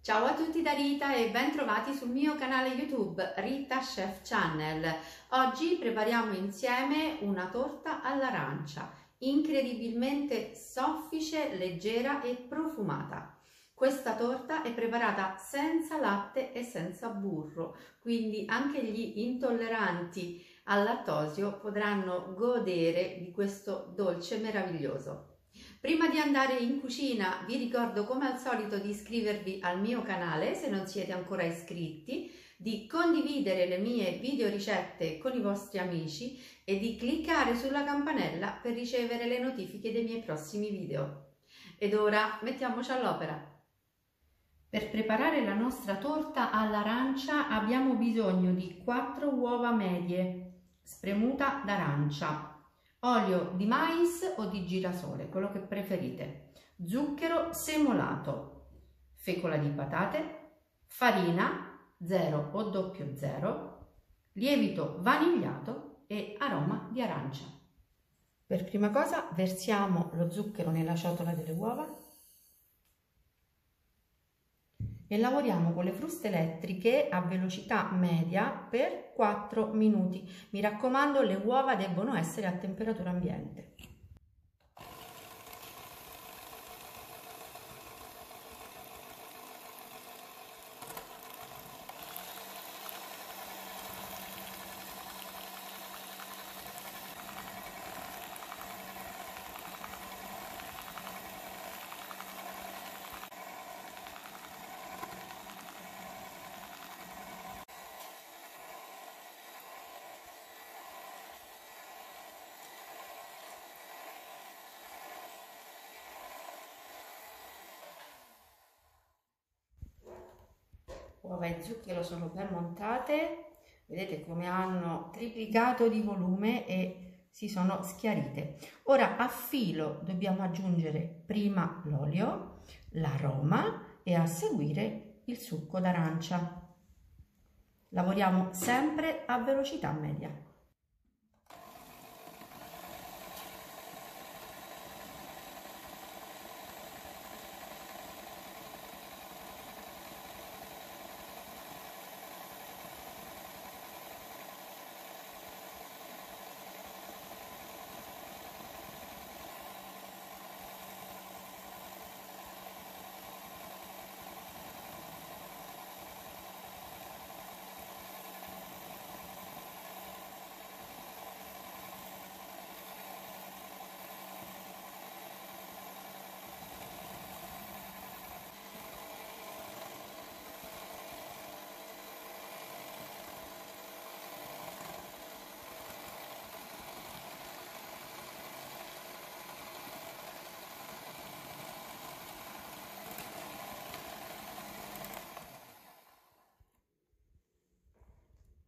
Ciao a tutti da Rita e ben trovati sul mio canale YouTube Rita Chef Channel. Oggi prepariamo insieme una torta all'arancia, incredibilmente soffice, leggera e profumata. Questa torta è preparata senza latte e senza burro, quindi anche gli intolleranti al lattosio potranno godere di questo dolce meraviglioso. Prima di andare in cucina vi ricordo come al solito di iscrivervi al mio canale se non siete ancora iscritti, di condividere le mie video ricette con i vostri amici e di cliccare sulla campanella per ricevere le notifiche dei miei prossimi video. Ed ora mettiamoci all'opera. Per preparare la nostra torta all'arancia abbiamo bisogno di 4 uova medie, spremuta d'arancia, olio di mais o di girasole, quello che preferite, zucchero semolato, fecola di patate, farina 0 o 00, lievito vanigliato e aroma di arancia. Per prima cosa versiamo lo zucchero nella ciotola delle uova e lavoriamo con le fruste elettriche a velocità media per 4 minuti. Mi raccomando, le uova debbono essere a temperatura ambiente. Uova e zucchero sono ben montate, vedete come hanno triplicato di volume e si sono schiarite. Ora a filo dobbiamo aggiungere prima l'olio, l'aroma e a seguire il succo d'arancia. Lavoriamo sempre a velocità media.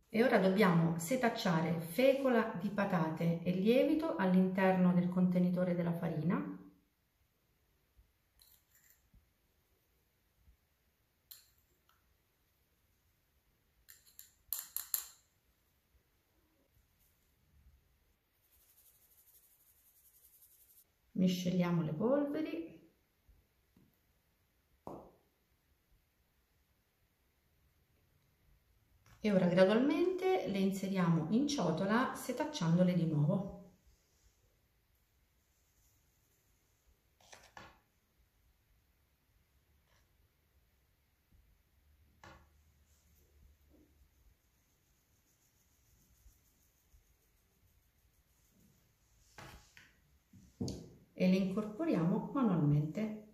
E ora dobbiamo setacciare fecola di patate e lievito all'interno del contenitore della farina. Misceliamo le polveri. E ora gradualmente le inseriamo in ciotola setacciandole di nuovo. E le incorporiamo manualmente.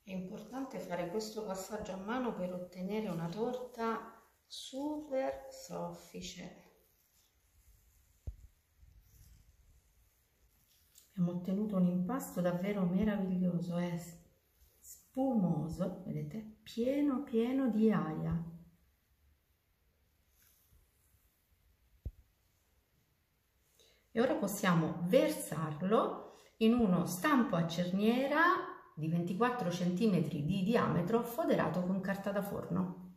È importante fare questo passaggio a mano per ottenere una torta super soffice. Abbiamo ottenuto un impasto davvero meraviglioso, è spumoso, vedete, pieno di aria. E ora possiamo versarlo in uno stampo a cerniera di 24 cm di diametro foderato con carta da forno.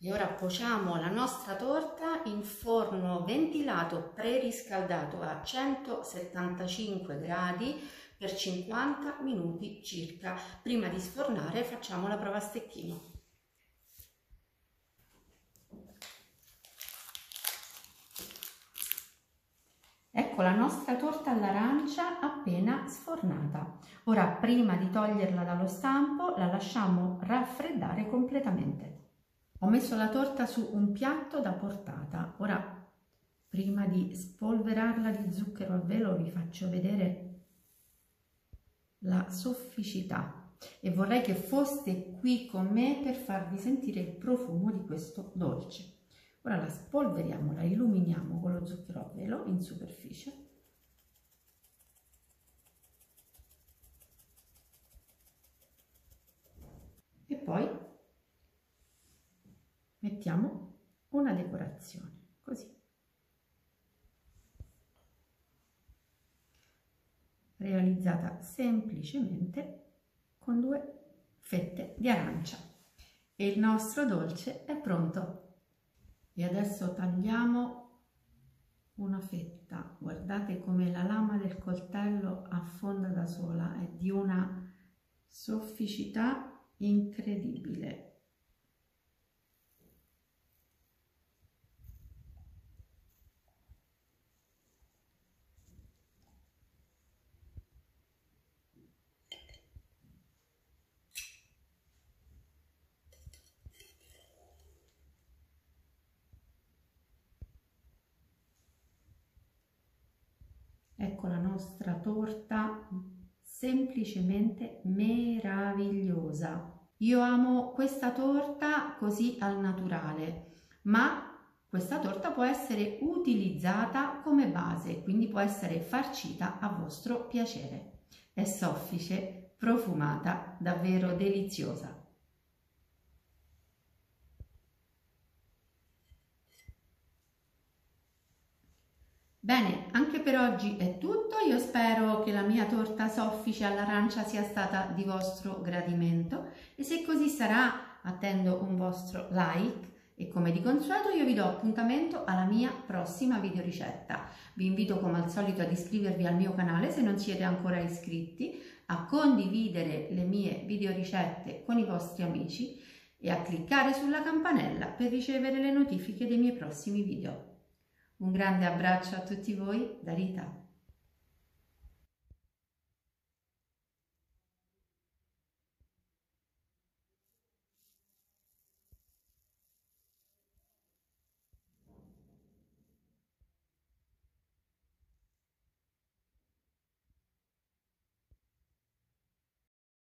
E ora pociamo la nostra torta in forno ventilato preriscaldato a 175 gradi per 50 minuti circa. Prima di sfornare facciamo la prova a stecchino. Ecco la nostra torta all'arancia appena sfornata. Ora, prima di toglierla dallo stampo, la lasciamo raffreddare completamente. Ho messo la torta su un piatto da portata. Ora, prima di spolverarla di zucchero a velo, vi faccio vedere la sofficità e vorrei che foste qui con me per farvi sentire il profumo di questo dolce. Ora la spolveriamo, la illuminiamo con lo zucchero a velo in superficie. E poi mettiamo una decorazione, così. Realizzata semplicemente con 2 fette di arancia. E il nostro dolce è pronto. E adesso tagliamo una fetta. Guardate come la lama del coltello affonda da sola, è di una sofficità incredibile. Ecco la nostra torta semplicemente meravigliosa. Io amo questa torta così al naturale, ma questa torta può essere utilizzata come base, quindi può essere farcita a vostro piacere. È soffice, profumata, davvero deliziosa. Bene, anche per oggi è tutto. Io spero che la mia torta soffice all'arancia sia stata di vostro gradimento e se così sarà attendo un vostro like e come di consueto io vi do appuntamento alla mia prossima videoricetta. Vi invito come al solito ad iscrivervi al mio canale se non siete ancora iscritti, a condividere le mie videoricette con i vostri amici e a cliccare sulla campanella per ricevere le notifiche dei miei prossimi video. Un grande abbraccio a tutti voi da Rita.